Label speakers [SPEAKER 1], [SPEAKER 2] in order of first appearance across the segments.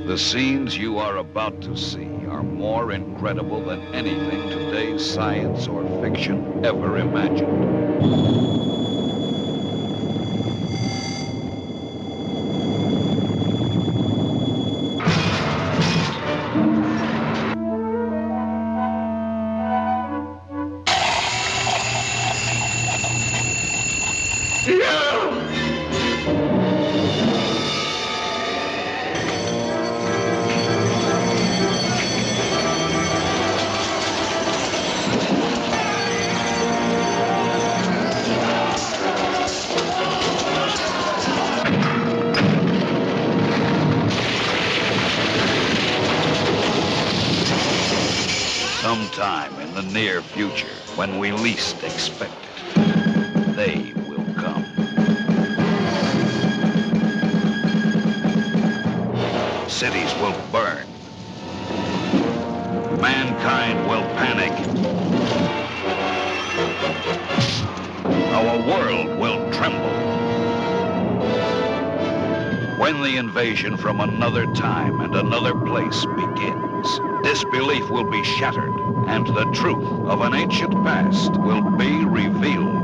[SPEAKER 1] The scenes you are about to see are more incredible than anything today's science or fiction ever imagined. Sometime in the near future, when we least expect it, they will come. Cities will burn. Mankind will panic. Our world will tremble. When the invasion from another time and another place begins, disbelief will be shattered, and the truth of an ancient past will be revealed.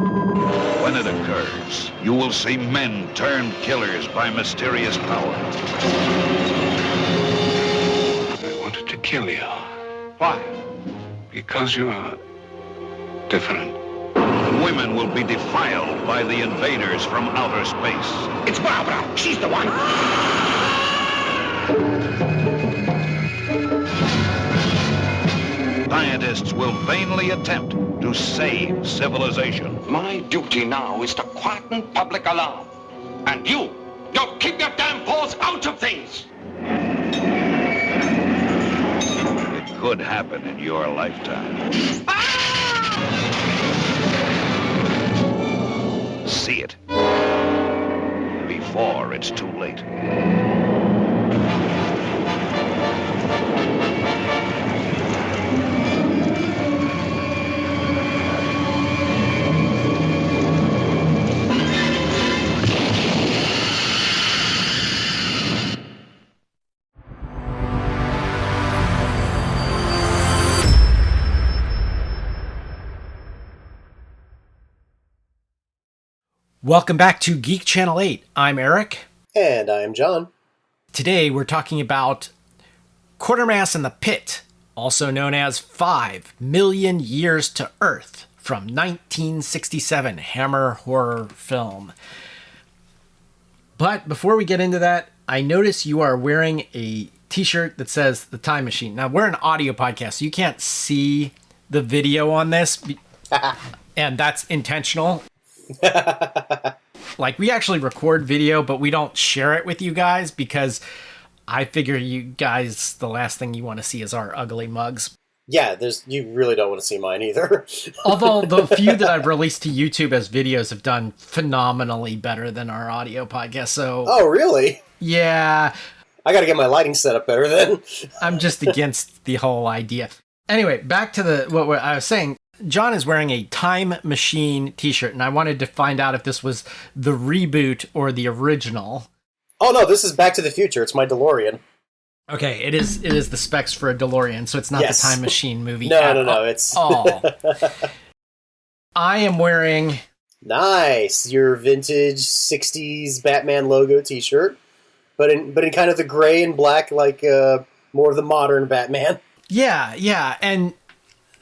[SPEAKER 1] When it occurs, you will see men turned killers by mysterious power.
[SPEAKER 2] I wanted to kill you.
[SPEAKER 3] Why?
[SPEAKER 2] Because you are different.
[SPEAKER 1] Women will be defiled by the invaders from outer space.
[SPEAKER 3] It's Barbara. She's the one.
[SPEAKER 1] Scientists will vainly attempt to save civilization.
[SPEAKER 3] My duty now is to quieten public alarm. And you keep your damn paws out of things.
[SPEAKER 1] It could happen in your lifetime. See it before it's too late.
[SPEAKER 4] Welcome back to Geek Channel 8. I'm Eric.
[SPEAKER 5] And I'm John.
[SPEAKER 4] Today we're talking about Quatermass and the Pit, also known as 5 Million Years to Earth, from 1967 Hammer horror film. But before we get into that, I notice you are wearing a t-shirt that says The Time Machine. Now, we're an audio podcast, so you can't see the video on this, and that's intentional. Like, we actually record video, but we don't share it with you guys because I figure you guys, the last thing you want to see is our ugly mugs.
[SPEAKER 5] Yeah, you really don't want to see mine either.
[SPEAKER 4] Although the few that I've released to YouTube as videos have done phenomenally better than our audio podcast. So,
[SPEAKER 5] oh, really?
[SPEAKER 4] Yeah.
[SPEAKER 5] I got to get my lighting set up better then.
[SPEAKER 4] I'm just against the whole idea. Anyway, back to what I was saying. John is wearing a Time Machine t-shirt, and I wanted to find out if this was the reboot or the original.
[SPEAKER 5] Oh, no, this is Back to the Future. It's my DeLorean.
[SPEAKER 4] Okay, it is the specs for a DeLorean, so it's not
[SPEAKER 5] Yes.
[SPEAKER 4] the Time Machine movie
[SPEAKER 5] No, it's...
[SPEAKER 4] all. I am wearing...
[SPEAKER 5] Nice, your vintage 60s Batman logo t-shirt, but in kind of the gray and black, like more of the modern Batman.
[SPEAKER 4] Yeah, and...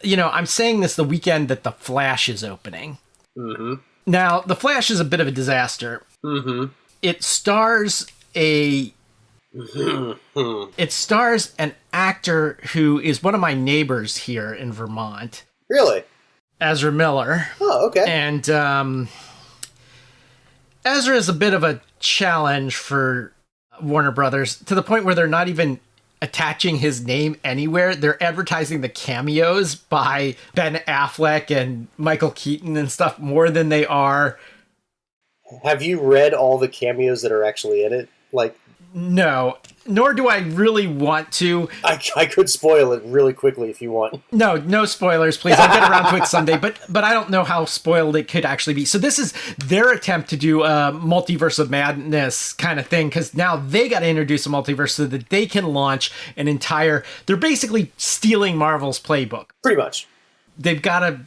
[SPEAKER 4] You know, I'm saying this the weekend that The Flash is opening.
[SPEAKER 5] Mm-hmm.
[SPEAKER 4] Now, The Flash is a bit of a disaster.
[SPEAKER 5] Mm-hmm.
[SPEAKER 4] It stars an actor who is one of my neighbors here in Vermont.
[SPEAKER 5] Really?
[SPEAKER 4] Ezra Miller.
[SPEAKER 5] Oh, okay.
[SPEAKER 4] And Ezra is a bit of a challenge for Warner Brothers, to the point where they're not even attaching his name anywhere. They're advertising the cameos by Ben Affleck and Michael Keaton and stuff more than they are.
[SPEAKER 5] Have you read all the cameos that are actually in it? Like,
[SPEAKER 4] No, nor do I really want to.
[SPEAKER 5] I could spoil it really quickly if you want.
[SPEAKER 4] No spoilers, please. I'll get around to it someday, but I don't know how spoiled it could actually be. So this is their attempt to do a multiverse of madness kind of thing, because now they got to introduce a multiverse so that they can launch an entire... They're basically stealing Marvel's playbook.
[SPEAKER 5] Pretty much.
[SPEAKER 4] They've got to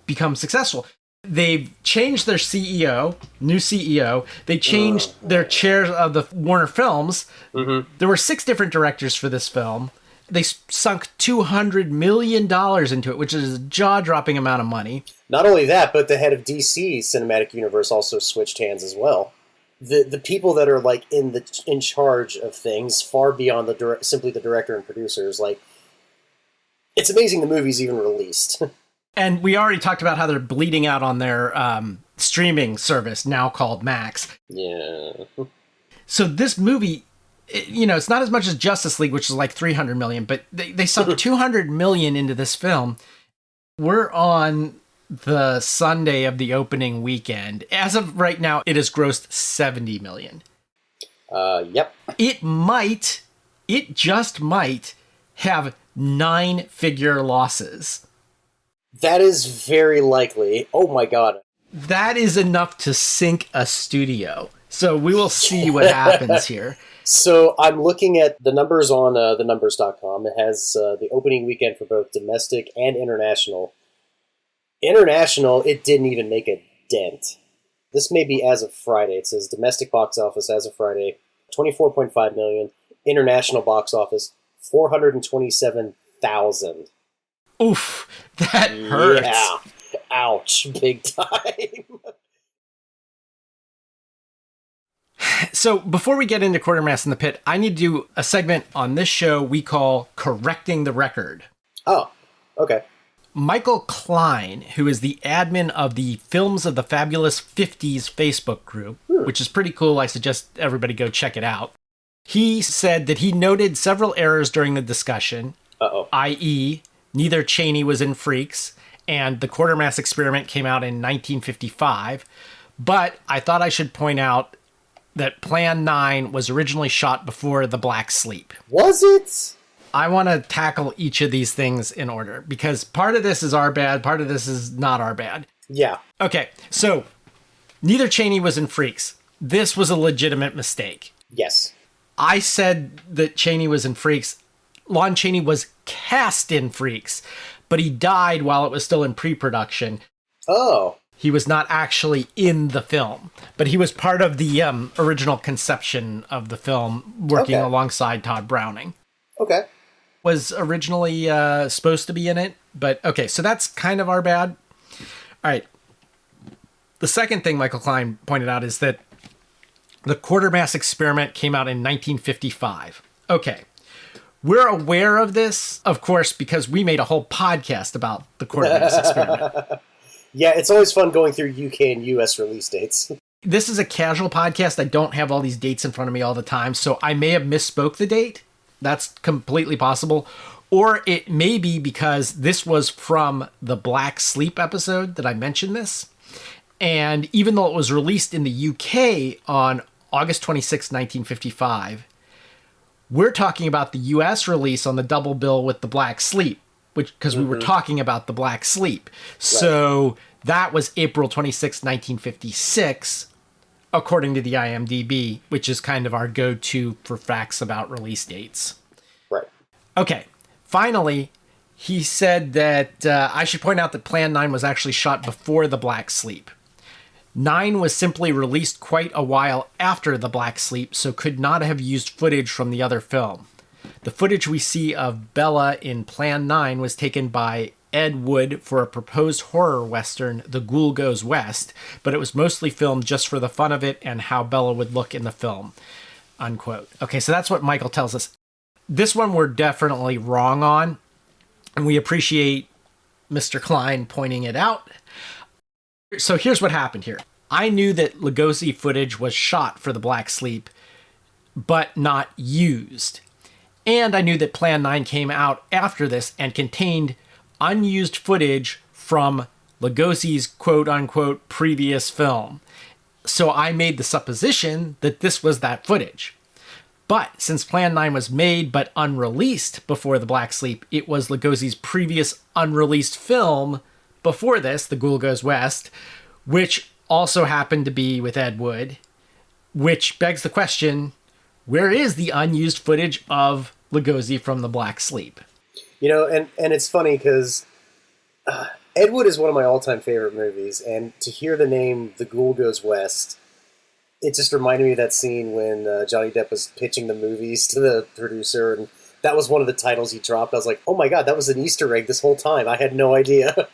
[SPEAKER 4] become successful. They've changed their CEO, new CEO. They changed their chairs of the Warner Films. Mm-hmm. There were 6 different directors for this film. They sunk $200 million into it, which is a jaw-dropping amount of money. Not
[SPEAKER 5] only that, but the head of DC Cinematic Universe also switched hands as well. The people that are like in charge of things, far beyond simply the director and producers, like, it's amazing the movie's even released.
[SPEAKER 4] And we already talked about how they're bleeding out on their streaming service, now called Max.
[SPEAKER 5] Yeah.
[SPEAKER 4] So this movie, it's not as much as Justice League, which is like $300 million, but they sunk $200 million into this film. We're on the Sunday of the opening weekend. As of right now, it has grossed $70 million.
[SPEAKER 5] Yep.
[SPEAKER 4] It just might have 9-figure losses.
[SPEAKER 5] That is very likely. Oh my god.
[SPEAKER 4] That is enough to sink a studio. So we will see what happens here.
[SPEAKER 5] So I'm looking at the numbers on thenumbers.com. It has the opening weekend for both domestic and international. International, it didn't even make a dent. This may be as of Friday. It says domestic box office as of Friday, 24.5 million. International box office, 427,000.
[SPEAKER 4] Oof, that hurts.
[SPEAKER 5] Yeah. Ouch, big time.
[SPEAKER 4] So before we get into Quatermass in the Pit, I need to do a segment on this show we call Correcting the Record.
[SPEAKER 5] Oh, okay.
[SPEAKER 4] Michael Klein, who is the admin of the Films of the Fabulous 50s Facebook group, which is pretty cool. I suggest everybody go check it out. He said that he noted several errors during the discussion, i.e., neither Cheney was in Freaks, and the Quatermass experiment came out in 1955. But I thought I should point out that Plan 9 was originally shot before The Black Sleep.
[SPEAKER 5] Was it?
[SPEAKER 4] I want to tackle each of these things in order, because part of this is our bad, part of this is not our bad.
[SPEAKER 5] Yeah.
[SPEAKER 4] Okay, so neither Cheney was in Freaks. This was a legitimate mistake.
[SPEAKER 5] Yes.
[SPEAKER 4] I said that Cheney was in Freaks. Lon Chaney was cast in Freaks, but he died while it was still in pre-production.
[SPEAKER 5] Oh.
[SPEAKER 4] He was not actually in the film, but he was part of the original conception of the film, working alongside Todd Browning.
[SPEAKER 5] Okay.
[SPEAKER 4] Was originally supposed to be in it, but okay, so that's kind of our bad. All right. The second thing Michael Klein pointed out is that the Quatermass experiment came out in 1955. Okay. We're aware of this, of course, because we made a whole podcast about the Quatermass experiment.
[SPEAKER 5] Yeah, it's always fun going through UK and US release dates.
[SPEAKER 4] This is a casual podcast. I don't have all these dates in front of me all the time, so I may have misspoke the date. That's completely possible. Or it may be because this was from the Black Sleep episode that I mentioned this. And even though it was released in the UK on August 26, 1955, we're talking about the US release on the double bill with the Black Sleep, because we were talking about the Black Sleep. So that was April 26, 1956, according to the IMDb, which is kind of our go-to for facts about release dates.
[SPEAKER 5] Right.
[SPEAKER 4] Okay. Finally, he said that I should point out that Plan 9 was actually shot before the Black Sleep. 9 was simply released quite a while after the Black Sleep, so could not have used footage from the other film. The footage we see of Bella in Plan 9 was taken by Ed Wood for a proposed horror western, The Ghoul Goes West, but it was mostly filmed just for the fun of it and how Bella would look in the film, unquote. Okay, so that's what Michael tells us. This one we're definitely wrong on, and we appreciate Mr. Klein pointing it out. So here's what happened here. I knew that Lugosi footage was shot for the Black Sleep, but not used. And I knew that Plan 9 came out after this and contained unused footage from Lugosi's quote-unquote previous film. So I made the supposition that this was that footage. But since Plan 9 was made but unreleased before The Black Sleep, it was Lugosi's previous unreleased film before this, The Ghoul Goes West, which also happened to be with Ed Wood, which begs the question, where is the unused footage of Lugosi from The Black Sleep?
[SPEAKER 5] You know, and it's funny because Ed Wood is one of my all-time favorite movies, and to hear the name The Ghoul Goes West, it just reminded me of that scene when Johnny Depp was pitching the movies to the producer, and that was one of the titles he dropped. I was like, oh my god, that was an Easter egg this whole time. I had no idea.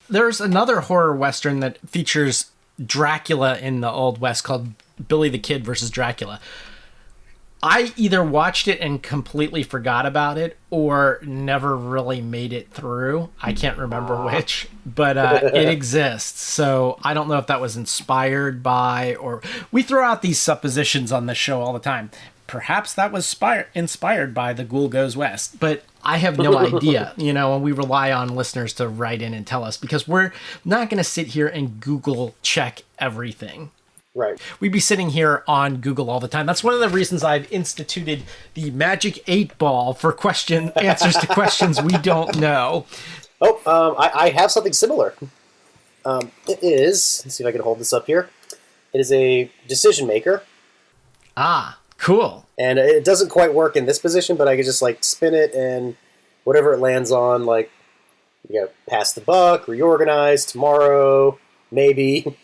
[SPEAKER 4] There's another horror western that features Dracula in the Old West called Billy the Kid versus Dracula. I either watched it and completely forgot about it or never really made it through. I can't remember which, but it exists. So I don't know if that was inspired by, or we throw out these suppositions on the show all the time. Perhaps that was inspired by The Ghoul Goes West, but I have no idea, you know, and we rely on listeners to write in and tell us because we're not going to sit here and Google check everything.
[SPEAKER 5] Right.
[SPEAKER 4] We'd be sitting here on Google all the time. That's one of the reasons I've instituted the Magic 8 Ball for answers to questions we don't know.
[SPEAKER 5] Oh, I have something similar. It is, let's see if I can hold this up here. It is a decision maker.
[SPEAKER 4] Ah, cool.
[SPEAKER 5] And it doesn't quite work in this position, but I could just like spin it and whatever it lands on, like, you know, pass the buck, reorganize, tomorrow, maybe.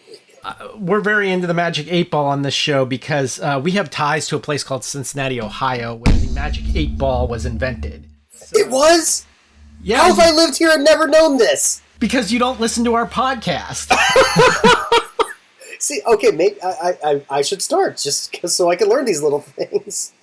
[SPEAKER 4] We're very into the Magic 8 Ball on this show because we have ties to a place called Cincinnati, Ohio, where the Magic 8 Ball was invented. So,
[SPEAKER 5] it was?
[SPEAKER 4] Yeah.
[SPEAKER 5] How have I lived here and never known this?
[SPEAKER 4] Because you don't listen to our podcast.
[SPEAKER 5] See, okay, maybe I should start just so I can learn these little things.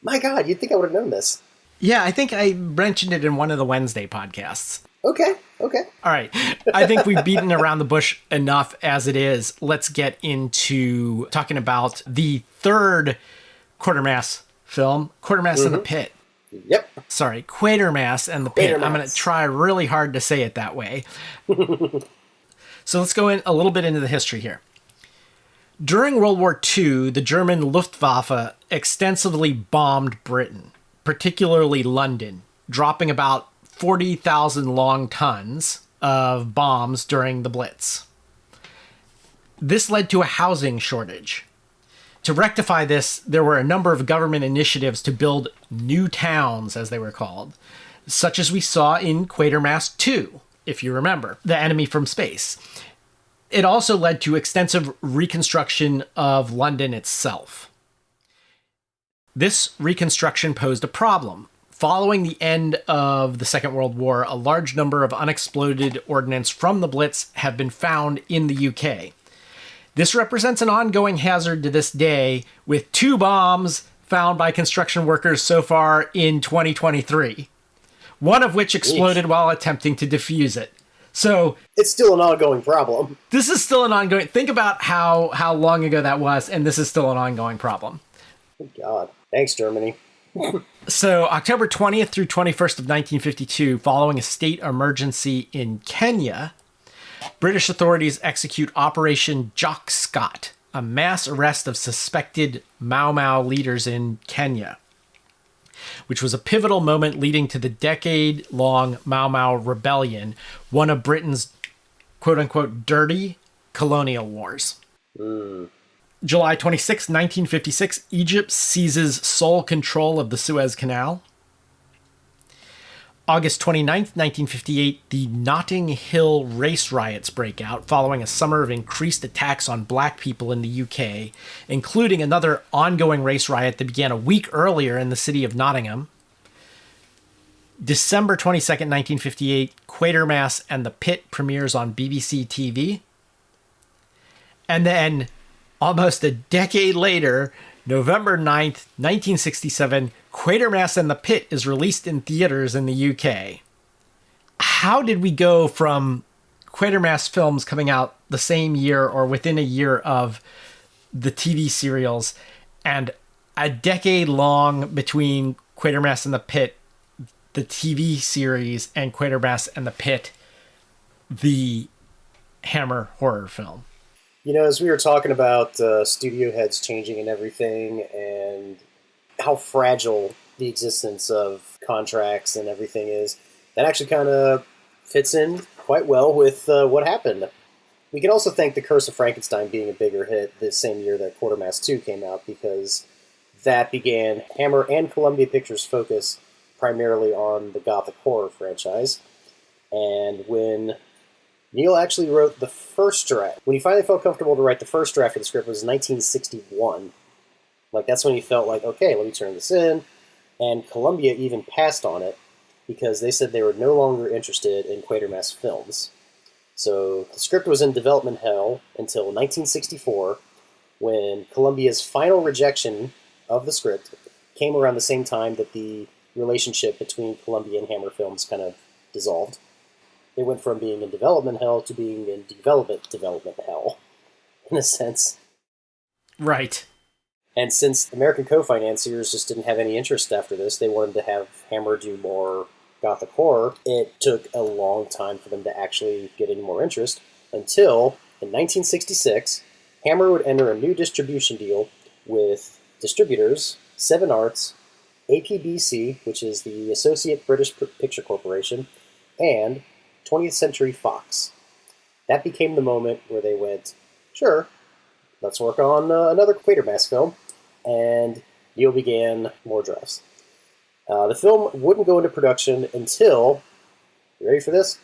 [SPEAKER 5] My God, you'd think I would have known this.
[SPEAKER 4] Yeah, I think I mentioned it in one of the Wednesday podcasts.
[SPEAKER 5] Okay.
[SPEAKER 4] All right. I think we've beaten around the bush enough as it is. Let's get into talking about the third Quatermass film, Quatermass and the Pit.
[SPEAKER 5] Yep.
[SPEAKER 4] Sorry, Quatermass and the Pit.
[SPEAKER 5] Quatermass.
[SPEAKER 4] I'm going to try really hard to say it that way. So let's go in a little bit into the history here. During World War II, the German Luftwaffe extensively bombed Britain, particularly London, dropping about 40,000 long tons of bombs during the Blitz. This led to a housing shortage. To rectify this, there were a number of government initiatives to build new towns, as they were called, such as we saw in Quatermass 2, if you remember, The Enemy from Space. It also led to extensive reconstruction of London itself. This reconstruction posed a problem. Following the end of the Second World War, a large number of unexploded ordnance from the Blitz have been found in the UK. This represents an ongoing hazard to this day, with 2 bombs found by construction workers so far in 2023, one of which exploded while attempting to defuse it. So
[SPEAKER 5] it's still an ongoing problem.
[SPEAKER 4] This is still an ongoing... Think about how long ago that was, and this is still an ongoing problem.
[SPEAKER 5] Oh, God. Thanks, Germany.
[SPEAKER 4] So, October 20th through 21st of 1952, following a state emergency in Kenya, British authorities execute Operation Jock Scott, a mass arrest of suspected Mau Mau leaders in Kenya, which was a pivotal moment leading to the decade-long Mau Mau rebellion, one of Britain's quote-unquote dirty colonial wars. July 26, 1956, Egypt seizes sole control of the Suez Canal. August 29, 1958, the Notting Hill race riots break out following a summer of increased attacks on black people in the UK, including another ongoing race riot that began a week earlier in the city of Nottingham. December 22nd, 1958, Quatermass and the Pit premieres on BBC TV. And then, almost a decade later, November 9th, 1967, Quatermass and the Pit is released in theaters in the UK. How did we go from Quatermass films coming out the same year or within a year of the TV serials and a decade long between Quatermass and the Pit, the TV series, and Quatermass and the Pit, the Hammer horror film?
[SPEAKER 5] As we were talking about studio heads changing and everything, and how fragile the existence of contracts and everything is, that actually kind of fits in quite well with what happened. We can also thank The Curse of Frankenstein being a bigger hit the same year that Quatermass 2 came out, because that began Hammer and Columbia Pictures' focus primarily on the Gothic horror franchise. And when Neil actually wrote the first draft, when he finally felt comfortable to write the first draft of the script, was 1961. That's when he felt like, okay, let me turn this in. And Columbia even passed on it because they said they were no longer interested in Quatermass films. So the script was in development hell until 1964, when Columbia's final rejection of the script came around the same time that the relationship between Columbia and Hammer Films kind of dissolved. It went from being in development hell to being in development hell, in a sense.
[SPEAKER 4] Right.
[SPEAKER 5] And since American co-financiers just didn't have any interest after this, they wanted to have Hammer do more Gothic horror, it took a long time for them to actually get any more interest, until, in 1966, Hammer would enter a new distribution deal with distributors, Seven Arts, APBC, which is the Associate British Picture Corporation, and 20th Century Fox. That became the moment where they went, sure, let's work on another Quatermass film, and Neil began more drafts. The film wouldn't go into production until, you ready for this?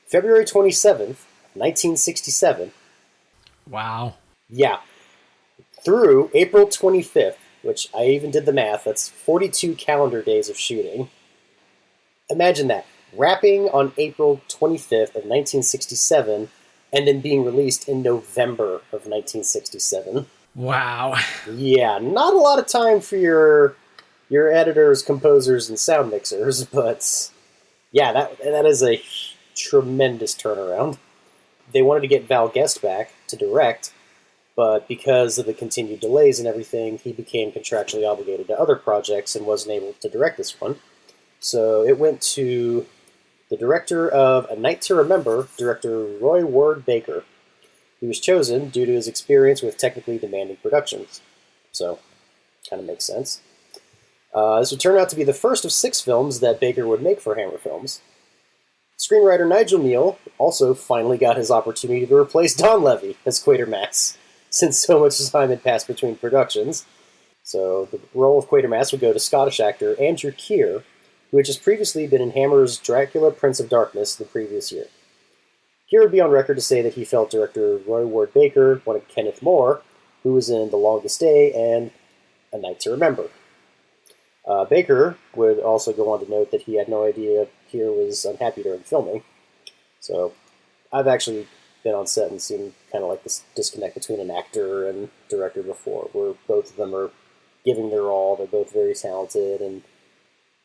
[SPEAKER 5] February 27th, 1967.
[SPEAKER 4] Wow.
[SPEAKER 5] Yeah. Through April 25th, which I even did the math, that's 42 calendar days of shooting. Imagine that. Wrapping on April 25th of 1967, and then being released in November of 1967.
[SPEAKER 4] Wow.
[SPEAKER 5] Yeah, not a lot of time for your editors, composers, and sound mixers, but yeah, that is a tremendous turnaround. They wanted to get Val Guest back to direct, but because of the continued delays and everything, he became contractually obligated to other projects and wasn't able to direct this one. So it went to the director of A Night to Remember, director Roy Ward Baker. He was chosen due to his experience with technically demanding productions. So, kind of makes sense. This would turn out to be the first of 6 films that Baker would make for Hammer Films. Screenwriter Nigel Neal also finally got his opportunity to replace Don Levy as Quatermass, since so much time had passed between productions. So the role of Quatermass would go to Scottish actor Andrew Keir, who had just previously been in Hammer's Dracula Prince of Darkness the previous year. Keir would be on record to say that he felt director Roy Ward Baker wanted Kenneth More, who was in The Longest Day and A Night to Remember. Baker would also go on to note that he had no idea Keir was unhappy during filming. So I've actually been on set and seen kind of like this disconnect between an actor and director before, where both of them are giving their all, they're both very talented, and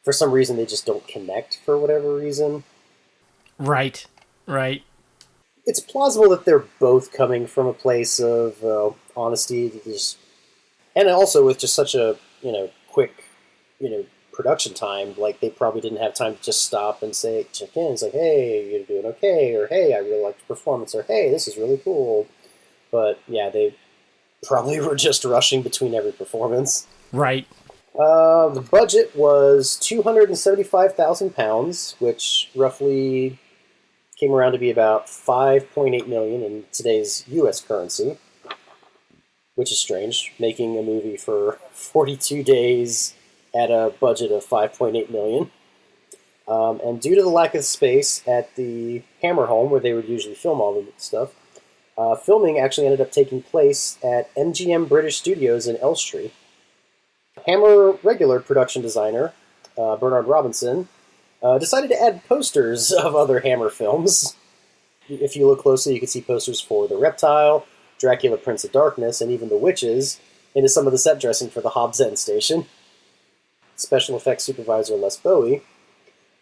[SPEAKER 5] for some reason they just don't connect for whatever reason.
[SPEAKER 4] Right.
[SPEAKER 5] It's plausible that they're both coming from a place of honesty, and also with just such a quick production time. Like, they probably didn't have time to just stop and check in. It's like, hey, you're doing okay, or hey, I really liked your performance, or hey, this is really cool. But yeah, they probably were just rushing between every performance.
[SPEAKER 4] Right.
[SPEAKER 5] The budget was £275,000, which roughly came around to be about $5.8 million in today's U.S. currency, which is strange, making a movie for 42 days at a budget of $5.8 million. And due to the lack of space at the Hammer home, where they would usually film all the stuff, filming actually ended up taking place at MGM British Studios in Elstree. Hammer regular production designer, Bernard Robinson, decided to add posters of other Hammer films. If you look closely, you can see posters for The Reptile, Dracula Prince of Darkness, and even The Witches into some of the set dressing for the Hobbs End station. Special effects supervisor Les Bowie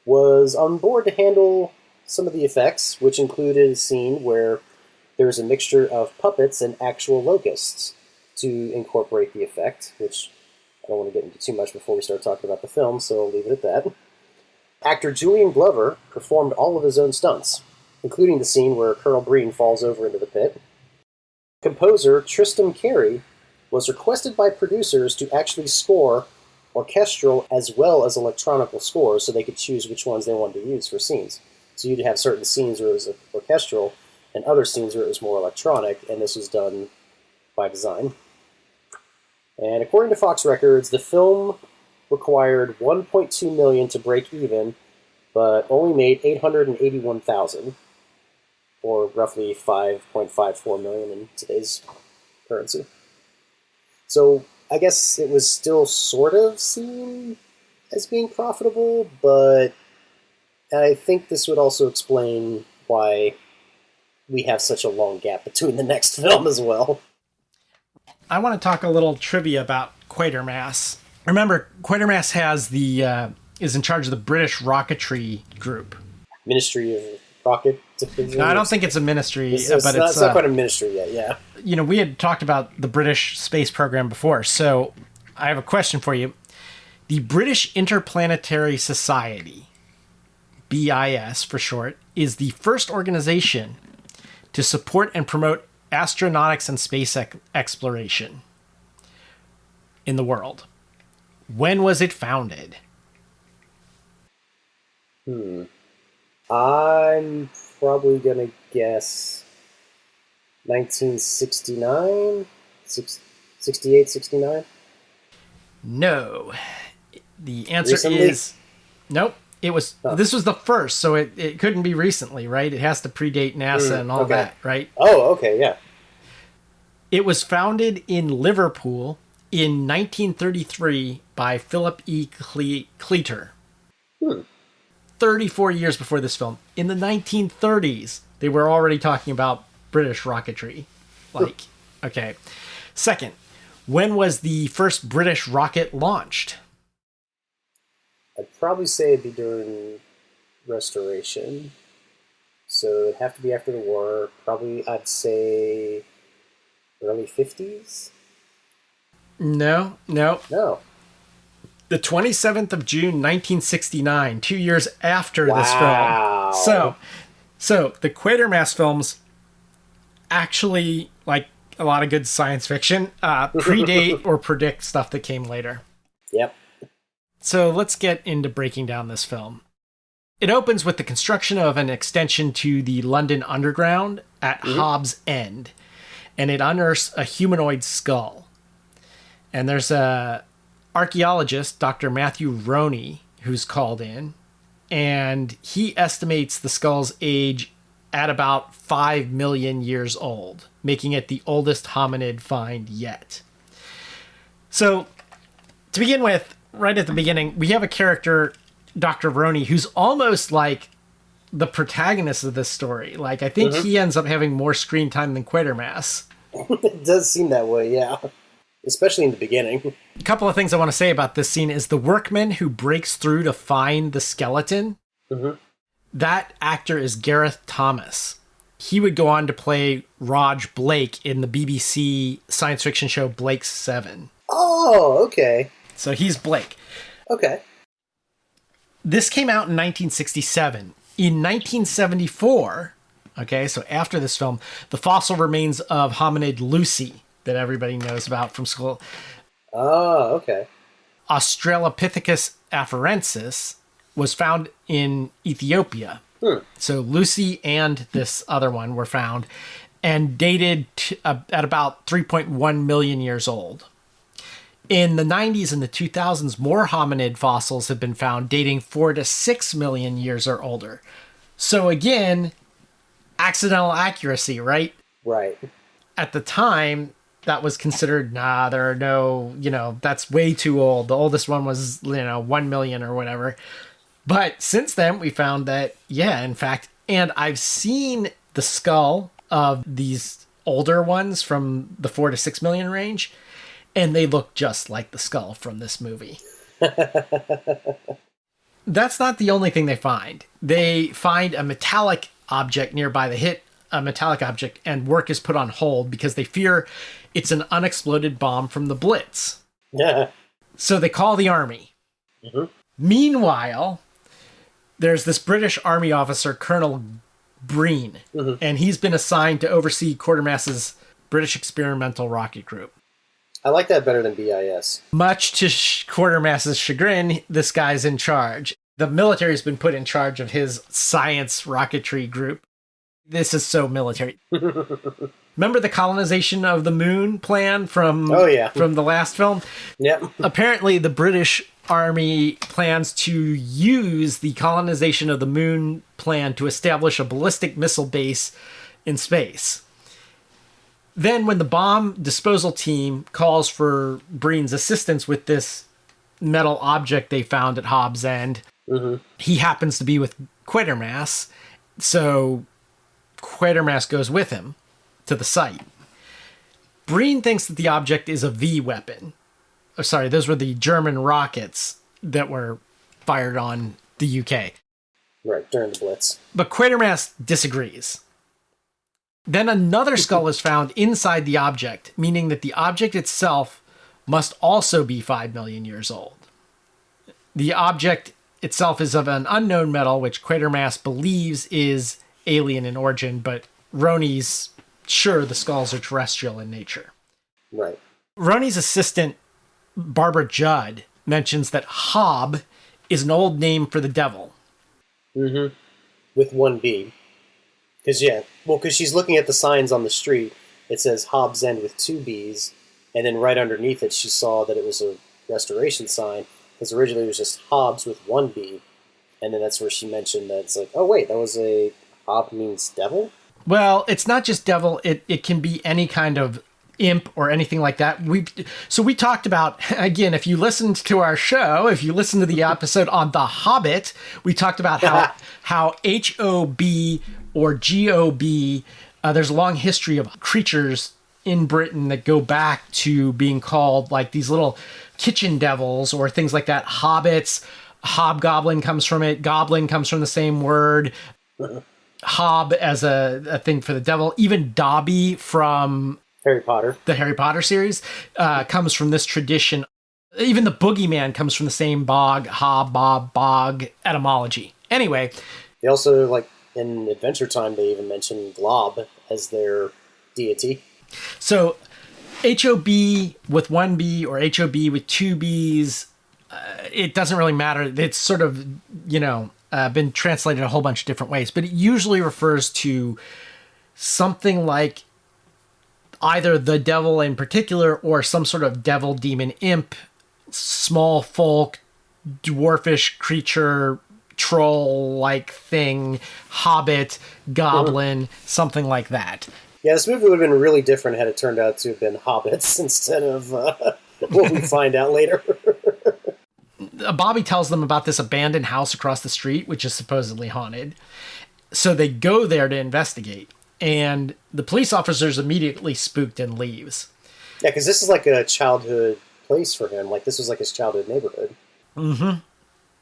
[SPEAKER 5] was on board to handle some of the effects, which included a scene where there's a mixture of puppets and actual locusts to incorporate the effect, which I don't want to get into too much before we start talking about the film, so I'll leave it at that. Actor Julian Glover performed all of his own stunts, including the scene where Colonel Breen falls over into the pit. Composer Tristan Carey was requested by producers to actually score orchestral as well as electronical scores so they could choose which ones they wanted to use for scenes. So you'd have certain scenes where it was orchestral and other scenes where it was more electronic, and this was done by design. And according to Fox Records, the film required $1.2 million to break even, but only made $881,000, or roughly $5.54 million in today's currency. So I guess it was still sort of seen as being profitable, but I think this would also explain why we have such a long gap between the next film as well.
[SPEAKER 4] I want to talk a little trivia about Quatermass. Remember, Quatermass has is in charge of the British rocketry group.
[SPEAKER 5] Ministry of Rocket.
[SPEAKER 4] No, I don't think it's a ministry, but
[SPEAKER 5] it's not quite a ministry yet. Yeah.
[SPEAKER 4] You know, we had talked about the British space program before, so I have a question for you. The British Interplanetary Society, BIS for short, is the first organization to support and promote astronautics and space exploration in the world. When was it founded?
[SPEAKER 5] I'm probably going to guess 1969? 68, 69?
[SPEAKER 4] No. The answer
[SPEAKER 5] Recently?
[SPEAKER 4] is nope. This was the first, so it couldn't be recently, right? It has to predate NASA and all that, right?
[SPEAKER 5] Oh, okay, yeah.
[SPEAKER 4] It was founded in Liverpool in 1933 by Philip E. Cleater. 34 years before this film. In the 1930s, they were already talking about British rocketry. Okay. Second, when was the first British rocket launched?
[SPEAKER 5] I'd probably say it'd be during Restoration. So it'd have to be after the war. Probably, I'd say early 50s?
[SPEAKER 4] No.
[SPEAKER 5] No.
[SPEAKER 4] The 27th of June, 1969, 2 years after this
[SPEAKER 5] Wow.
[SPEAKER 4] film. So the Quatermass films actually, like a lot of good science fiction, predate or predict stuff that came later.
[SPEAKER 5] Yep.
[SPEAKER 4] So let's get into breaking down this film. It opens with the construction of an extension to the London Underground at Hobbs End, and it unearths a humanoid skull. And there's a archaeologist, Dr. Matthew Roney, who's called in, and he estimates the skull's age at about 5 million years old, making it the oldest hominid find yet. So, to begin with, right at the beginning, we have a character, Dr. Roney, who's almost like the protagonist of this story. Like, I think he ends up having more screen time than Quatermass.
[SPEAKER 5] It does seem that way, yeah. Especially in the beginning.
[SPEAKER 4] A couple of things I want to say about this scene is the workman who breaks through to find the skeleton. That actor is Gareth Thomas. He would go on to play Rog Blake in the BBC science fiction show Blake's 7.
[SPEAKER 5] Oh, okay.
[SPEAKER 4] So he's Blake.
[SPEAKER 5] Okay.
[SPEAKER 4] This came out in 1967. In 1974, okay, so after this film, the fossil remains of hominid Lucy that everybody knows about from school.
[SPEAKER 5] Oh, okay.
[SPEAKER 4] Australopithecus afarensis was found in Ethiopia. So Lucy and this other one were found and dated at about 3.1 million years old. In the 90s and the 2000s, more hominid fossils have been found dating 4 to 6 million years or older. So again, accidental accuracy, right?
[SPEAKER 5] Right.
[SPEAKER 4] At the time, that was considered, there are no, that's way too old. The oldest one was, 1 million or whatever. But since then, we found that, in fact, and I've seen the skull of these older ones from the 4 to 6 million range, and they look just like the skull from this movie. That's not the only thing they find. They find a metallic object nearby. They hit a metallic object, and work is put on hold because they fear it's an unexploded bomb from the Blitz.
[SPEAKER 5] Yeah.
[SPEAKER 4] So they call the army. Meanwhile, there's this British Army officer, Colonel Breen, and he's been assigned to oversee Quatermass's British Experimental Rocket Group.
[SPEAKER 5] I like that better than BIS.
[SPEAKER 4] Much to Quatermass's chagrin, this guy's in charge. The military has been put in charge of his science rocketry group. This is so military. Remember the colonization of the moon plan from the last film?
[SPEAKER 5] Yep.
[SPEAKER 4] Apparently, the British Army plans to use the colonization of the moon plan to establish a ballistic missile base in space. Then, when the bomb disposal team calls for Breen's assistance with this metal object they found at Hobbs End, he happens to be with Quatermass, so Quatermass goes with him to the site. Breen thinks that the object is a V weapon. Oh, sorry, those were the German rockets that were fired on the UK.
[SPEAKER 5] Right, during the Blitz.
[SPEAKER 4] But Quatermass disagrees. Then another skull is found inside the object, meaning that the object itself must also be 5 million years old. The object itself is of an unknown metal, which Quatermass believes is alien in origin, but Roney's sure the skulls are terrestrial in nature.
[SPEAKER 5] Right.
[SPEAKER 4] Roney's assistant, Barbara Judd, mentions that Hob is an old name for the devil.
[SPEAKER 5] Mm-hmm. With one B. Because she's looking at the signs on the street. It says Hobbs End with 2 B's, and then right underneath it she saw that it was a restoration sign, because originally it was just Hobbs with 1 B, and then that's where she mentioned that it's like, oh wait, that was a Hob means devil?
[SPEAKER 4] Well, it's not just devil, it can be any kind of imp or anything like that. We talked about, again, if you listened to our show, if you listened to the episode on The Hobbit, we talked about how HOB or GOB, there's a long history of creatures in Britain that go back to being called like these little kitchen devils or things like that. Hobbits, hobgoblin comes from it, goblin comes from the same word, hob as a thing for the devil. Even Dobby from
[SPEAKER 5] Harry Potter.
[SPEAKER 4] The Harry Potter series comes from this tradition. Even the boogeyman comes from the same bog, hob, bob, bog etymology. Anyway.
[SPEAKER 5] They also, like, in Adventure Time, they even mentioned Glob as their deity.
[SPEAKER 4] So, HOB with 1 B or HOB with 2 B's, it doesn't really matter. It's sort of, been translated a whole bunch of different ways, but it usually refers to something like either the devil in particular or some sort of devil, demon, imp, small folk, dwarfish creature, troll-like thing, hobbit, goblin, something like that.
[SPEAKER 5] Yeah, this movie would have been really different had it turned out to have been hobbits instead of what we find out later.
[SPEAKER 4] Bobby tells them about this abandoned house across the street, which is supposedly haunted. So they go there to investigate. And the police officer's immediately spooked and leaves.
[SPEAKER 5] Yeah, because this is like a childhood place for him. Like, this was like his childhood neighborhood.
[SPEAKER 4] Mm-hmm.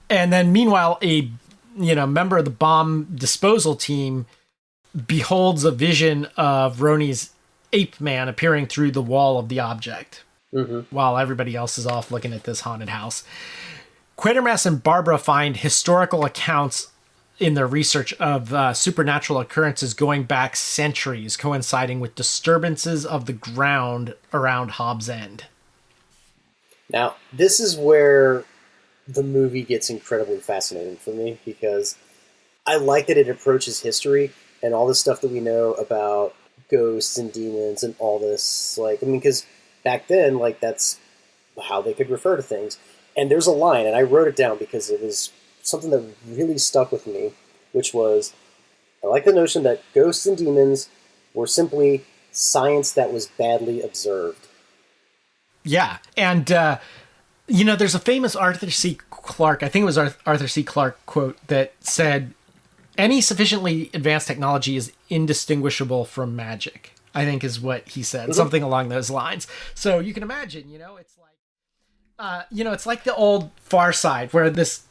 [SPEAKER 4] And then, meanwhile, a member of the bomb disposal team beholds a vision of Roney's ape man appearing through the wall of the object, while everybody else is off looking at this haunted house. Quatermass and Barbara find historical accounts in their research of supernatural occurrences going back centuries, coinciding with disturbances of the ground around Hobbs End.
[SPEAKER 5] Now, this is where the movie gets incredibly fascinating for me, because I like that it approaches history and all the stuff that we know about ghosts and demons and all this. Like, I mean, because back then, like, that's how they could refer to things. And there's a line, and I wrote it down because it was something that really stuck with me, which was, I like the notion that ghosts and demons were simply science that was badly observed.
[SPEAKER 4] Yeah, and, there's a famous Arthur C. Clarke, I think it was Arthur C. Clarke quote that said, any sufficiently advanced technology is indistinguishable from magic, I think is what he said, something along those lines. So you can imagine, it's like, it's like the old Far Side where this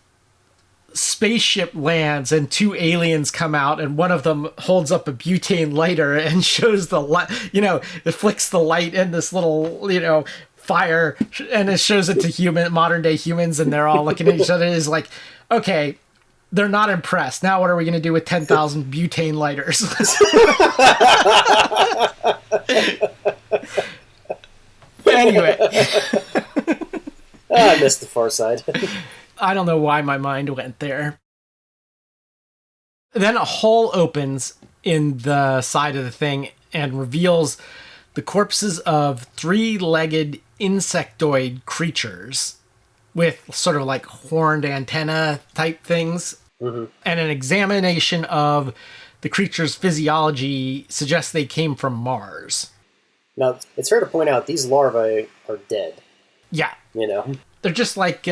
[SPEAKER 4] spaceship lands and 2 aliens come out and one of them holds up a butane lighter and shows the light, it flicks the light in this little, fire, and it shows it to modern day humans, and they're all looking at each other. It's like, okay, They're not impressed. Now what are we going to do with 10,000 butane lighters? Anyway.
[SPEAKER 5] I missed the Far Side.
[SPEAKER 4] I don't know why my mind went there. Then a hole opens in the side of the thing and reveals the corpses of three-legged insectoid creatures with sort of like horned antenna type things. Mm-hmm. And an examination of the creature's physiology suggests they came from Mars.
[SPEAKER 5] Now, it's fair to point out these larvae are dead.
[SPEAKER 4] Yeah.
[SPEAKER 5] You know?
[SPEAKER 4] They're just like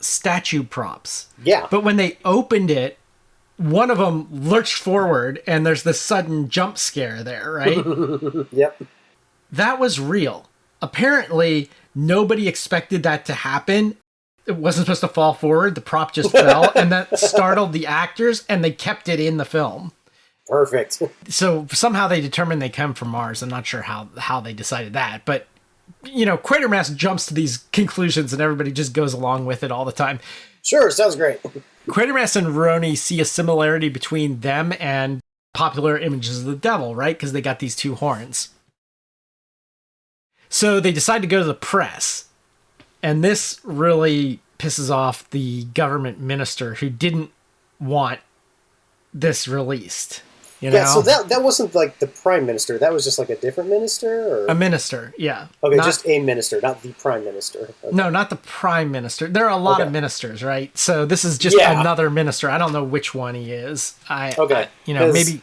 [SPEAKER 4] statue props.
[SPEAKER 5] Yeah.
[SPEAKER 4] But when they opened it, one of them lurched forward and there's this sudden jump scare there, right?
[SPEAKER 5] Yep.
[SPEAKER 4] That was real. Apparently, nobody expected that to happen. It wasn't supposed to fall forward. The prop just fell, and that startled the actors, and they kept it in the film.
[SPEAKER 5] Perfect.
[SPEAKER 4] So somehow they determined they come from Mars. I'm not sure how they decided that, but you know, Quatermass jumps to these conclusions, and everybody just goes along with it all the time.
[SPEAKER 5] Sure, sounds great.
[SPEAKER 4] Quatermass and Roni see a similarity between them and popular images of the devil, right? Because they got these two horns. So they decide to go to the press. And this really pisses off the government minister who didn't want this released. You know?
[SPEAKER 5] Yeah, so that wasn't like the prime minister. That was just like a different minister? Or?
[SPEAKER 4] A minister, yeah.
[SPEAKER 5] Okay, just a minister, not the prime minister. Okay.
[SPEAKER 4] No, not the prime minister. There are a lot of ministers, right? So this is just another minister. I don't know which one he is. Maybe...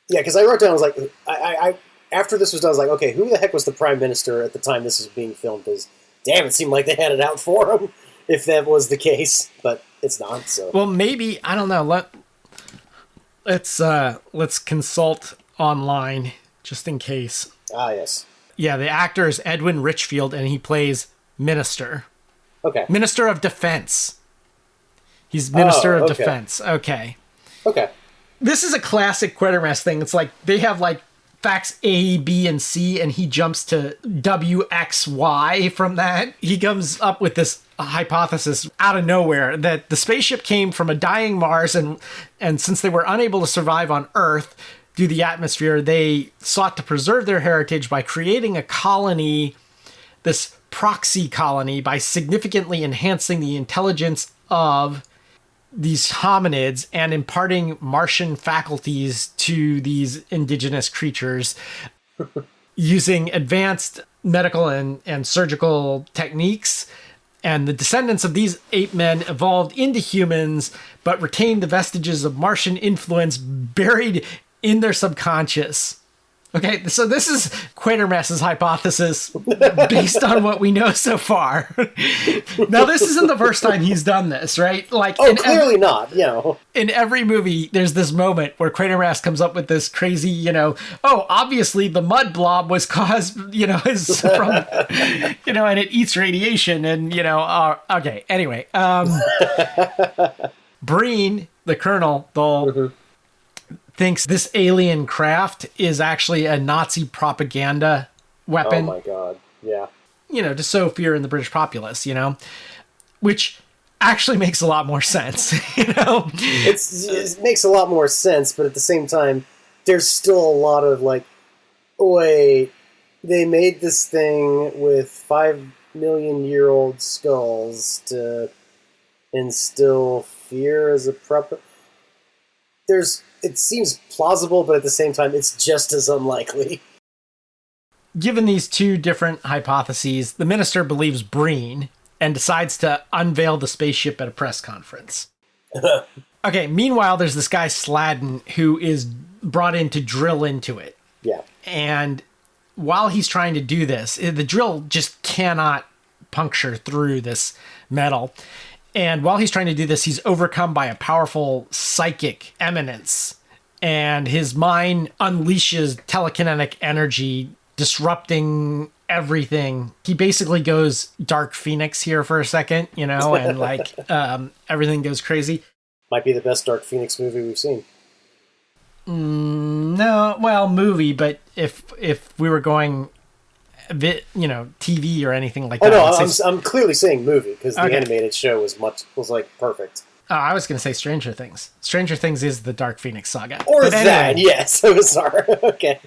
[SPEAKER 5] Yeah, because I wrote down, I was like, I after this was done, I was like, okay, who the heck was the prime minister at the time this was being filmed? Because, damn, it seemed like they had it out for him, if that was the case. But it's not, so... Well,
[SPEAKER 4] maybe, I don't know, let's consult online, just in case.
[SPEAKER 5] Ah, yes.
[SPEAKER 4] Yeah, the actor is Edwin Richfield, and he plays Minister.
[SPEAKER 5] Okay.
[SPEAKER 4] Minister of Defense. He's Minister of Defense. Okay.
[SPEAKER 5] Okay.
[SPEAKER 4] This is a classic Quatermass thing. It's like, they have, like, facts A, B, and C, and he jumps to W, X, Y from that. He comes up with this hypothesis out of nowhere that the spaceship came from a dying Mars, and since they were unable to survive on Earth due to the atmosphere, they sought to preserve their heritage by creating a colony, this proxy colony, by significantly enhancing the intelligence of these hominids and imparting Martian faculties to these indigenous creatures using advanced medical and surgical techniques. And the descendants of these ape men evolved into humans, but retained the vestiges of Martian influence buried in their subconscious. Okay, so this is Quatermass's hypothesis based on what we know so far. Now, this isn't the first time he's done this, right? Like,
[SPEAKER 5] clearly not, you know.
[SPEAKER 4] In every movie, there's this moment where Quatermass comes up with this crazy, obviously the mud blob was caused, is from, and it eats radiation and, okay, anyway. Breen, the colonel, though, thinks this alien craft is actually a Nazi propaganda weapon.
[SPEAKER 5] Oh my god, yeah.
[SPEAKER 4] To sow fear in the British populace, which actually makes a lot more sense,
[SPEAKER 5] It makes a lot more sense, but at the same time, there's still a lot of like, wait, they made this thing with 5 million-year-old skulls to instill fear as a It seems plausible, but at the same time, it's just as unlikely.
[SPEAKER 4] Given these two different hypotheses, the minister believes Breen and decides to unveil the spaceship at a press conference. Okay, meanwhile, there's this guy Sladden who is brought in to drill into it.
[SPEAKER 5] Yeah.
[SPEAKER 4] And while he's trying to do this, the drill just cannot puncture through this metal. And while he's trying to do this, he's overcome by a powerful psychic eminence. And his mind unleashes telekinetic energy, disrupting everything. He basically goes Dark Phoenix here for a second, and like everything goes crazy.
[SPEAKER 5] Might be the best Dark Phoenix movie we've seen.
[SPEAKER 4] No, well, movie, but if we were going TV or anything like that.
[SPEAKER 5] Oh no, I'm clearly saying movie because the animated show was like perfect.
[SPEAKER 4] Oh, I was going to say Stranger Things. Stranger Things is the Dark Phoenix saga.
[SPEAKER 5] Or
[SPEAKER 4] But
[SPEAKER 5] that,
[SPEAKER 4] anyway,
[SPEAKER 5] yes. I'm sorry. Okay.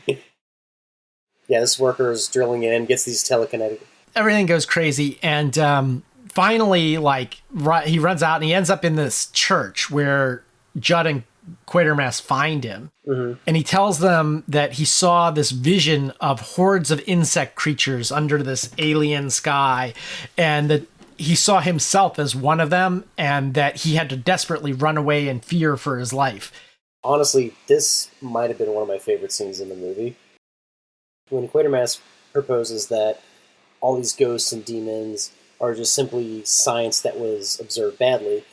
[SPEAKER 5] Yeah, this worker is drilling in, gets these telekinetic...
[SPEAKER 4] everything goes crazy, and finally, like, he runs out, and he ends up in this church where Judd and Quatermass find him.
[SPEAKER 5] Mm-hmm.
[SPEAKER 4] And he tells them that he saw this vision of hordes of insect creatures under this alien sky, and that he saw himself as one of them, and that he had to desperately run away in fear for his life.
[SPEAKER 5] Honestly, this might have been one of my favorite scenes in the movie. When Quatermass proposes that all these ghosts and demons are just simply science that was observed badly,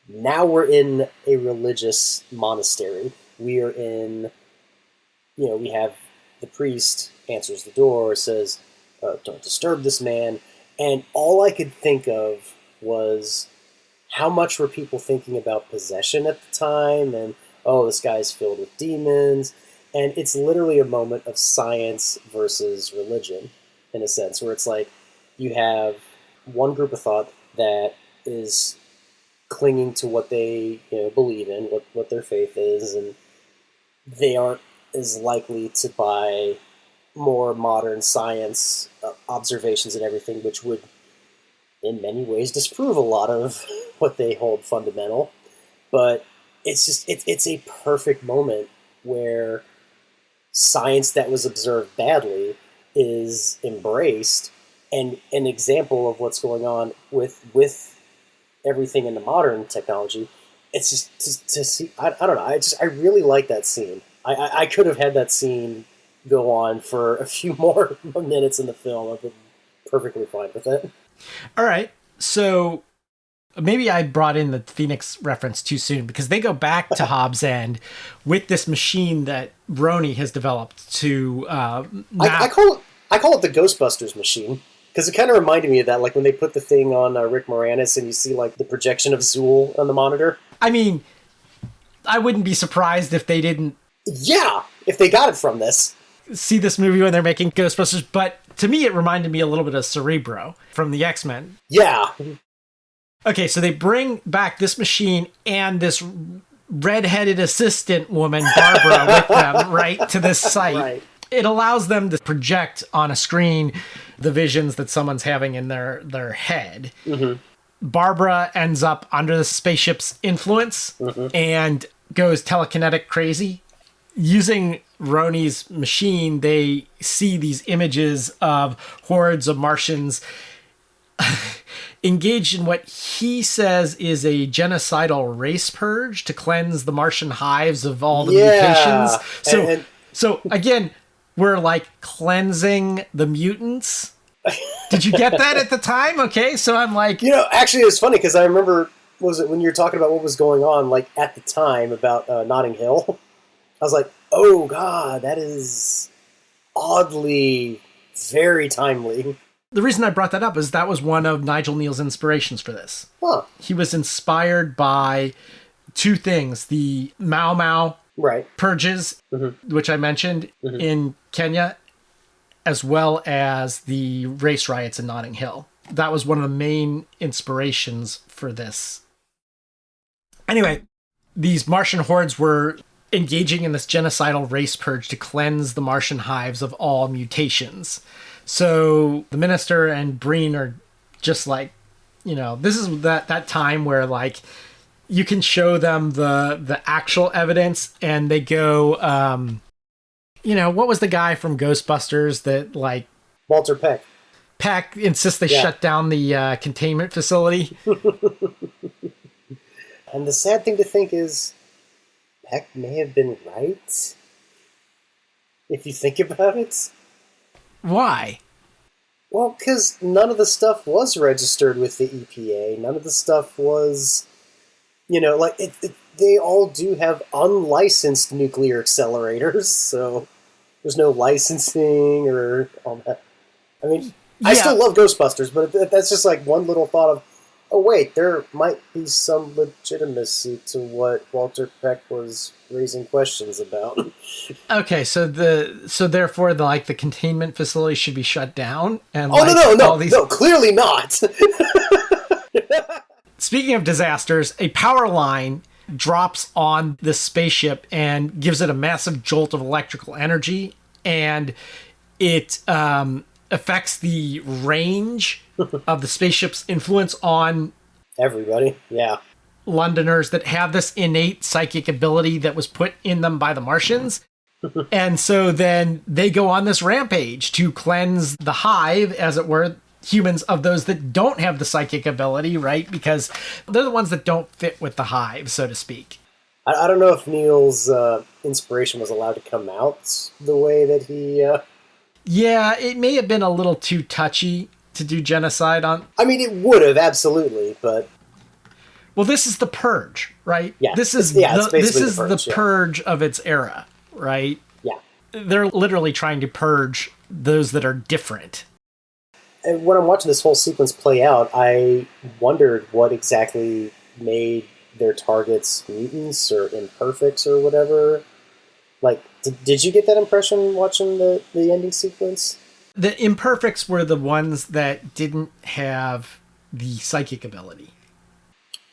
[SPEAKER 5] now we're in a religious monastery. We are in, we have the priest answers the door, says, don't disturb this man. And all I could think of was how much were people thinking about possession at the time, and, oh, this guy's filled with demons. And it's literally a moment of science versus religion, in a sense, where it's like you have one group of thought that is clinging to what they believe in, what their faith is, and they aren't as likely to buy more modern science observations and everything, which would in many ways disprove a lot of what they hold fundamental. But it's just it's a perfect moment where science that was observed badly is embraced, and an example of what's going on with everything in the modern technology. It's just to see. I don't know. I really like that scene. I could have had that scene go on for a few more minutes in the film. I've been perfectly fine with it.
[SPEAKER 4] All right. So maybe I brought in the Phoenix reference too soon, because they go back to Hobbs End with this machine that Roni has developed to
[SPEAKER 5] I call it the Ghostbusters machine, because it kind of reminded me of that, like when they put the thing on Rick Moranis and you see like the projection of Zool on the monitor.
[SPEAKER 4] I mean, I wouldn't be surprised if they didn't
[SPEAKER 5] if they got it from this.
[SPEAKER 4] See this movie when they're making Ghostbusters, but to me it reminded me a little bit of Cerebro from the X-Men.
[SPEAKER 5] Yeah.
[SPEAKER 4] Okay, so they bring back this machine and this red-headed assistant woman, Barbara, with them, right, to this site.
[SPEAKER 5] Right.
[SPEAKER 4] It allows them to project on a screen the visions that someone's having in their head. Mm-hmm. Barbara ends up under the spaceship's influence and goes telekinetic crazy. Using Roni's machine, they see these images of hordes of Martians engaged in what he says is a genocidal race purge to cleanse the Martian hives of all the mutations. So again, we're like cleansing the mutants. Did you get that at the time? Okay, so I'm like...
[SPEAKER 5] actually it's funny because I remember, was it when you were talking about what was going on like at the time about Notting Hill? I was like, oh god, that is oddly very timely.
[SPEAKER 4] The reason I brought that up is that was one of Nigel Neal's inspirations for this.
[SPEAKER 5] Huh.
[SPEAKER 4] He was inspired by two things. The Mau Mau purges, which I mentioned in Kenya, as well as the race riots in Notting Hill. That was one of the main inspirations for this. Anyway, these Martian hordes were engaging in this genocidal race purge to cleanse the Martian hives of all mutations. So the minister and Breen are just like, this is that time where like you can show them the actual evidence, and they go, what was the guy from Ghostbusters that like
[SPEAKER 5] Walter Peck?
[SPEAKER 4] Peck insists they shut down the containment facility.
[SPEAKER 5] And the sad thing to think is Peck may have been right, if you think about it.
[SPEAKER 4] Why?
[SPEAKER 5] Well, because none of the stuff was registered with the EPA. None of the stuff was, they all do have unlicensed nuclear accelerators, so there's no licensing or all that. I mean, I still love Ghostbusters, but that's just like one little thought of, oh wait, there might be some legitimacy to what Walter Peck was raising questions about.
[SPEAKER 4] Okay, so therefore the containment facility should be shut down, and
[SPEAKER 5] no, clearly not.
[SPEAKER 4] Speaking of disasters, a power line drops on this spaceship and gives it a massive jolt of electrical energy, and it affects the range of the spaceship's influence on
[SPEAKER 5] everybody. Yeah.
[SPEAKER 4] Londoners that have this innate psychic ability that was put in them by the Martians. And so then they go on this rampage to cleanse the hive, as it were, humans of those that don't have the psychic ability, right? Because they're the ones that don't fit with the hive, so to speak.
[SPEAKER 5] I don't know if Neil's inspiration was allowed to come out the way that he...
[SPEAKER 4] Yeah, it may have been a little too touchy to do genocide on.
[SPEAKER 5] I mean, it would have, absolutely, but...
[SPEAKER 4] Well, this is the Purge, right?
[SPEAKER 5] Yeah.
[SPEAKER 4] This is the purge of its era, right?
[SPEAKER 5] Yeah.
[SPEAKER 4] They're literally trying to purge those that are different.
[SPEAKER 5] And when I'm watching this whole sequence play out, I wondered what exactly made their targets mutants or imperfects or whatever. Like, did you get that impression watching the ending sequence?
[SPEAKER 4] The imperfects were the ones that didn't have the psychic ability.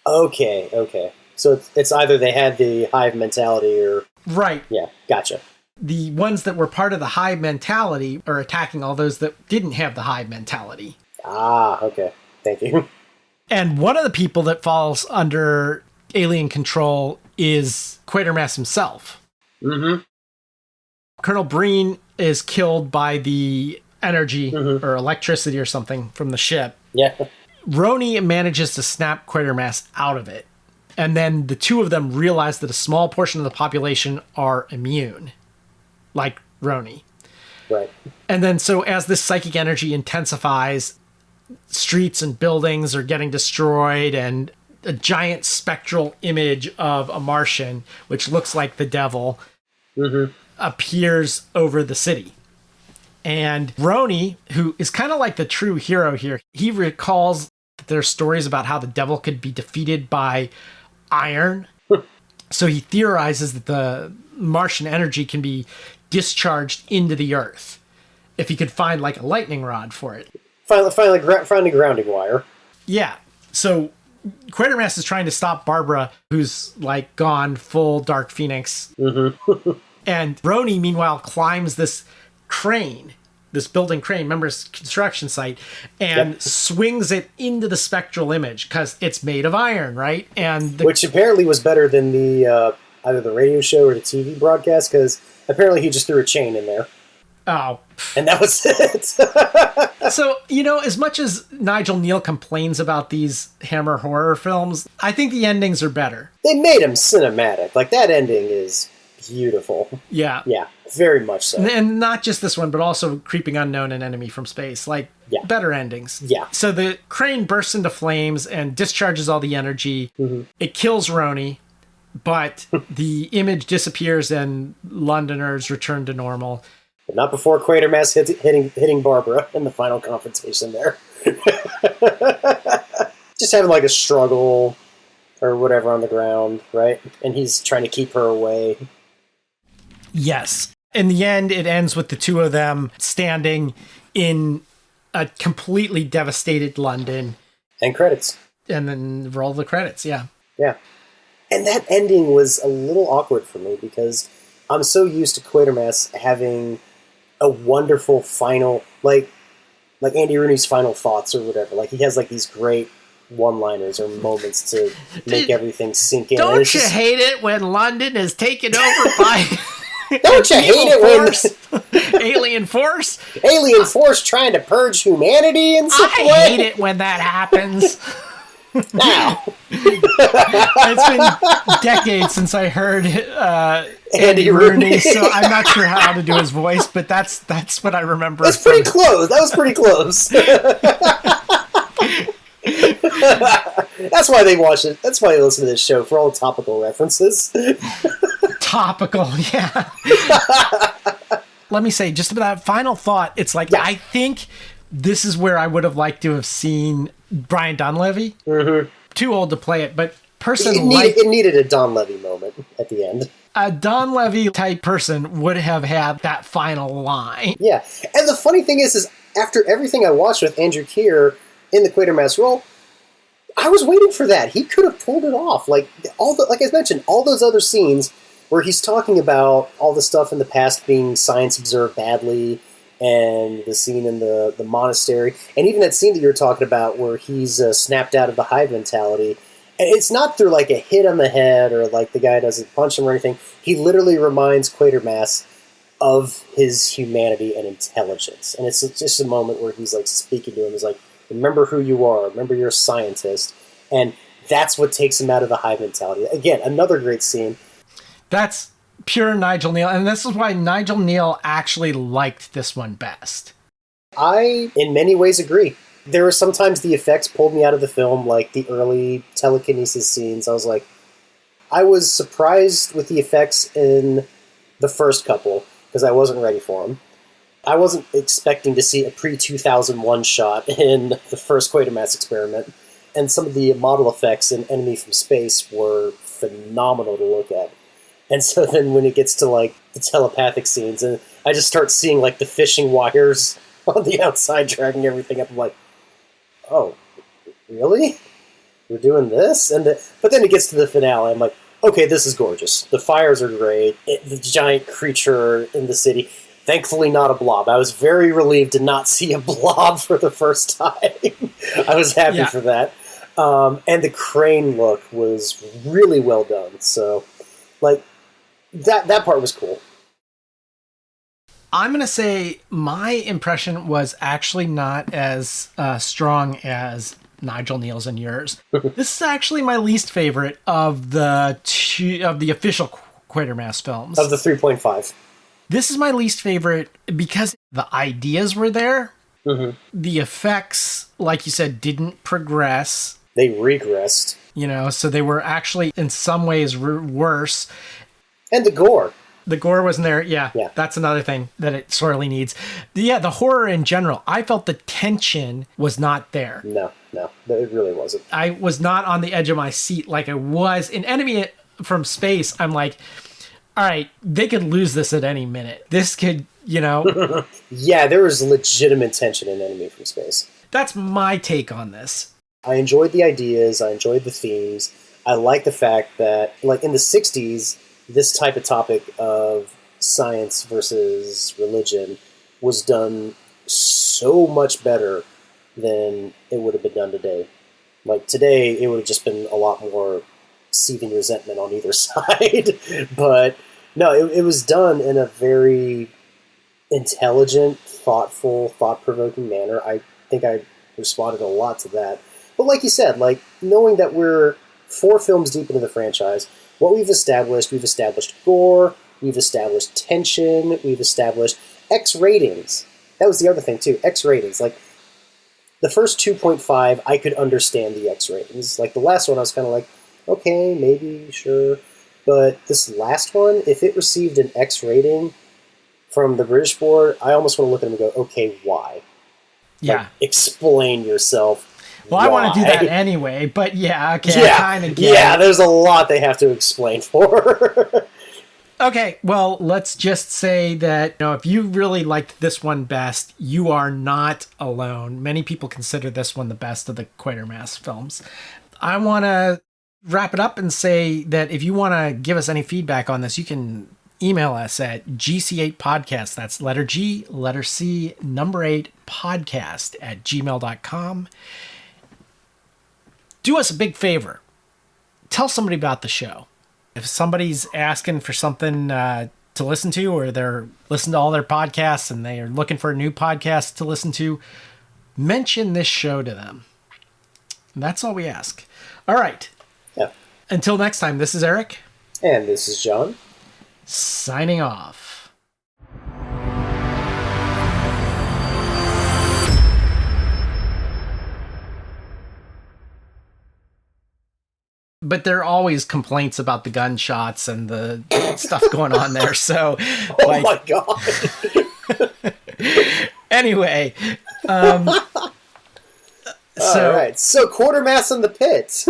[SPEAKER 5] Okay. So it's either they had the hive mentality or...
[SPEAKER 4] Right.
[SPEAKER 5] Yeah, gotcha.
[SPEAKER 4] The ones that were part of the hive mentality are attacking all those that didn't have the hive mentality.
[SPEAKER 5] Ah, okay. Thank you.
[SPEAKER 4] And one of the people that falls under alien control is Quatermass himself.
[SPEAKER 5] Mm-hmm.
[SPEAKER 4] Colonel Breen is killed by the energy or electricity or something from the ship.
[SPEAKER 5] Yeah.
[SPEAKER 4] Roni manages to snap Quatermass out of it. And then the two of them realize that a small portion of the population are immune. Like Roni.
[SPEAKER 5] Right.
[SPEAKER 4] And then so as this psychic energy intensifies, streets and buildings are getting destroyed, and a giant spectral image of a Martian, which looks like the devil, appears over the city. And Roni, who is kind of like the true hero here, he recalls that there are stories about how the devil could be defeated by iron. So he theorizes that the Martian energy can be discharged into the Earth if he could find like a lightning rod for it.
[SPEAKER 5] Find a grounding wire.
[SPEAKER 4] Yeah. So Quatermass is trying to stop Barbara, who's like gone full Dark Phoenix. And Roni, meanwhile, climbs this crane, this building crane, remember his construction site, and swings it into the spectral image because it's made of iron, right? And
[SPEAKER 5] which apparently was better than the either the radio show or the TV broadcast, because apparently he just threw a chain in there.
[SPEAKER 4] Oh.
[SPEAKER 5] And that was it.
[SPEAKER 4] So, as much as Nigel Neal complains about these Hammer horror films, I think the endings are better.
[SPEAKER 5] They made them cinematic. Like, that ending is beautiful.
[SPEAKER 4] Yeah.
[SPEAKER 5] Yeah, very much so.
[SPEAKER 4] And not just this one, but also Creeping Unknown and Enemy from Space. Like, better endings.
[SPEAKER 5] Yeah.
[SPEAKER 4] So the crane bursts into flames and discharges all the energy. It kills Roni, but the image disappears and Londoners return to normal.
[SPEAKER 5] But not before Quatermass hitting Barbara in the final confrontation there. Just having like a struggle or whatever on the ground, right? And he's trying to keep her away.
[SPEAKER 4] Yes. In the end, it ends with the two of them standing in a completely devastated London.
[SPEAKER 5] And credits.
[SPEAKER 4] And then roll the credits, yeah.
[SPEAKER 5] Yeah. And that ending was a little awkward for me because I'm so used to Quatermass having a wonderful final, like Andy Rooney's final thoughts or whatever. Like, he has like these great one-liners or moments to make everything sink in.
[SPEAKER 4] Don't you hate it when London is taken over by...
[SPEAKER 5] Don't you hate it when...
[SPEAKER 4] Alien force?
[SPEAKER 5] Alien force trying to purge humanity in some way?
[SPEAKER 4] I hate it when that happens.
[SPEAKER 5] Now.
[SPEAKER 4] It's been decades since I heard Andy Rooney, so I'm not sure how to do his voice, but that's what I remember.
[SPEAKER 5] That's pretty close. That was pretty close. That's why they watch it. That's why they listen to this show, for all the topical references.
[SPEAKER 4] Topical, yeah. Let me say, just about that final thought, it's like, I think this is where I would have liked to have seen Brian Donlevy. Too old to play it, but
[SPEAKER 5] it needed a Don Levy moment at the end.
[SPEAKER 4] A Don Levy type person would have had that final line.
[SPEAKER 5] Yeah, and the funny thing is after everything I watched with Andrew Keir in the Quatermass role, I I was waiting for that. He could have pulled it off. Like like I mentioned, all those other scenes where he's talking about all the stuff in the past being science observed badly, and the scene in the monastery, and even that scene that you were talking about where he's snapped out of the hive mentality. And it's not through like a hit on the head or like the guy doesn't punch him or anything. He literally reminds Quatermass of his humanity and intelligence. And it's just a moment where he's like speaking to him. He's like, remember who you are. Remember you're a scientist. And that's what takes him out of the hive mentality. Again, another great scene.
[SPEAKER 4] That's pure Nigel Neal. And this is why Nigel Neal actually liked this one best.
[SPEAKER 5] I, in many ways, agree. There were sometimes the effects pulled me out of the film, like the early telekinesis scenes. I was surprised with the effects in the first couple, because I wasn't ready for them. I wasn't expecting to see a pre-2001 shot in the first Quatermass experiment, and some of the model effects in Enemy from Space were phenomenal to look at. And so then when it gets to like the telepathic scenes, and I just start seeing like the fishing wires on the outside dragging everything up, I'm like, oh, really? We're doing this? But then it gets to the finale, I'm like, okay, this is gorgeous. The fires are great. The giant creature in the city. Thankfully not a blob. I was very relieved to not see a blob for the first time. I was happy for that. And the crane look was really well done. So, like, that part was cool.
[SPEAKER 4] I'm going to say my impression was actually not as strong as Nigel Neal's and yours. This is actually my least favorite of the official Quatermass films.
[SPEAKER 5] Of the 3.5.
[SPEAKER 4] This is my least favorite because the ideas were there. Mm-hmm. The effects, like you said, didn't progress.
[SPEAKER 5] They regressed.
[SPEAKER 4] So they were actually in some ways worse.
[SPEAKER 5] And the gore.
[SPEAKER 4] The gore wasn't there. Yeah, that's another thing that it sorely needs. The horror in general. I felt the tension was not there.
[SPEAKER 5] No, it really wasn't.
[SPEAKER 4] I was not on the edge of my seat like I was in Enemy from Space. I'm like, all right, they could lose this at any minute. This could,
[SPEAKER 5] Yeah, there was legitimate tension in Enemy from Space.
[SPEAKER 4] That's my take on this.
[SPEAKER 5] I enjoyed the ideas. I enjoyed the themes. I like the fact that, like, in the 60s, this type of topic of science versus religion was done so much better than it would have been done today. Like, today, it would have just been a lot more seething resentment on either side. But, no, it was done in a very intelligent, thoughtful, thought-provoking manner. I think I responded a lot to that. But like you said, like, knowing that we're 4 films deep into the franchise, what we've established gore, we've established tension, we've established X ratings. That was the other thing, too, X ratings. Like, the first 2.5, I could understand the X ratings. Like, the last one, I was kind of like, okay, maybe, sure. But this last one, if it received an X rating from the British board, I almost want to look at them and go, okay, why?
[SPEAKER 4] Yeah.
[SPEAKER 5] Like, explain yourself.
[SPEAKER 4] Well,
[SPEAKER 5] why?
[SPEAKER 4] I want to do that anyway, but I kind of get it.
[SPEAKER 5] There's a lot they have to explain for.
[SPEAKER 4] Okay, well, let's just say that if you really liked this one best, you are not alone. Many people consider this one the best of the Quatermass films. I want to wrap it up and say that if you want to give us any feedback on this, you can email us at gc8podcast. That's letter G, letter C, number 8 podcast at gmail.com. Do us a big favor. Tell somebody about the show. If somebody's asking for something to listen to, or they're listening to all their podcasts and they are looking for a new podcast to listen to, mention this show to them. And that's all we ask. All right.
[SPEAKER 5] Yeah.
[SPEAKER 4] Until next time, this is Eric.
[SPEAKER 5] And this is John.
[SPEAKER 4] Signing off. But there are always complaints about the gunshots and the stuff going on there. So,
[SPEAKER 5] oh my god!
[SPEAKER 4] Anyway,
[SPEAKER 5] all right. So Quatermass in the pit.